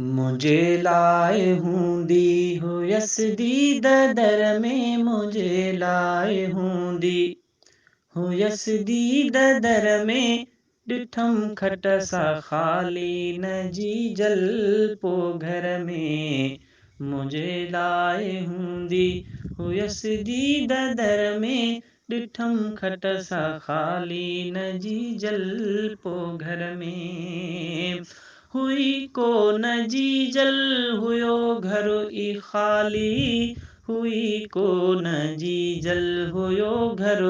मुझे लाए हूंदी हुयसि ददर में, मुझे लाए हूंदी हुयसि ददर में। ॾिठम खट सा ख़ाली न जी जल पो घर में। मुझे लाए हूंदी हुयसि ददर में। ॾिठम खट सा ख़ाली न जी जल पो घर में। हुई को न जी जल हुयो घर ई ख़ाली। हुई को न जी जल हुयो घर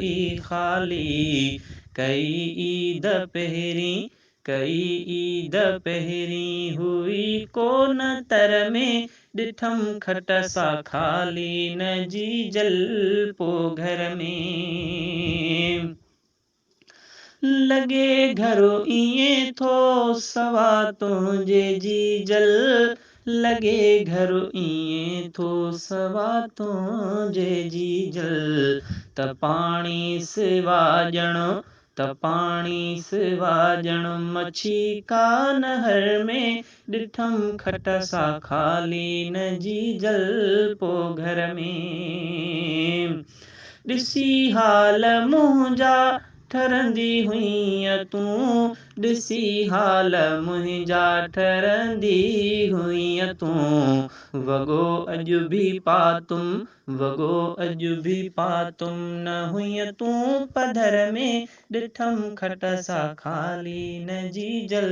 ई ख़ाली। कई ईद पहिरीं, कई ईद पहिरीं हुई कोन तर में। ॾिठम खट सा ख़ाली न जी जल पो घर में। लॻे घरु ईअं थो सवा तुंहिंजे जी जल। लॻे घरु ईअं थो सवा तुंहिंजे जी जल। त पाणी सिवा ॼण, त पाणी सिवा ॼण मच्छी कान हर में। ॾिठम खट सा ख़ाली न जी जल पो घर में। ॾिसी हाल मुंहिंजा ठरंदी हुईअ तूं। ॾिसी हाल मुंहिंजा ठरंदी हुईअ तूं। वॻो अॼु बि पातुम, वॻो अॼु बि पातुम न हुईअ तूं पधर में। ॾिठम खट सा ख़ाली न जी जल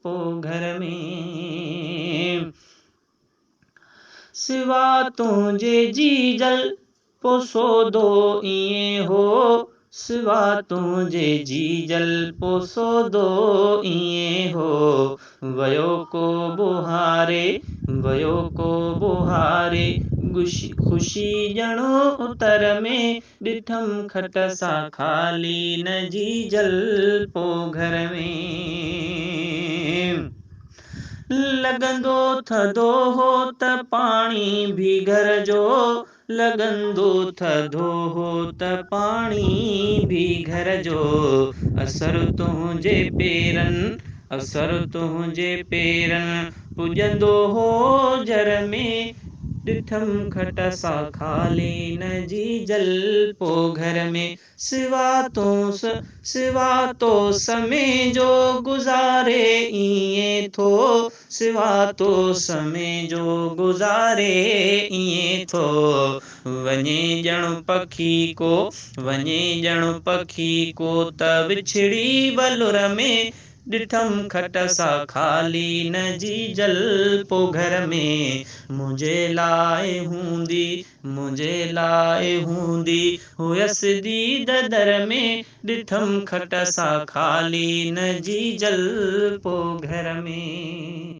पो घर में। सिवा तुंहिंजे जी जल पो सौदो ईअं हो। सिवा तुंहिंजे जी जल पो सौदो ईअं हो। वयो को बुहारे, वयो को बुहारे ख़ुशी ॼण उतर में। ॾिठम खट सा ख़ाली न जी जल पो घर में। लॻंदो थधो हो त पाणी बि घर जो। लॻंदो थधो हो त पाणी बि घर जो। असरु तुंहिंजे पेरनि, असरु तुंहिंजे पेरनि पुॼंदो हो जर में। ॾिठम खट सा ख़ाली न जी जल पो घर में। सिवा तो समय जो गुज़ारे ईअं थो। सिवा तो समय जो गुज़ारे ईअं थो। वञे ॼण पखी को, वञे ॼण पखी को त विछड़ी बलुर में। ॾिठम खट सा ख़ाली न जी जल पो घर में। मुंहिंजे लाइ हूंदी, मुंहिंजे लाइ हूंदी हुयसि ददर में। ॾिठम खट सा ख़ाली न जी जल पो घर में।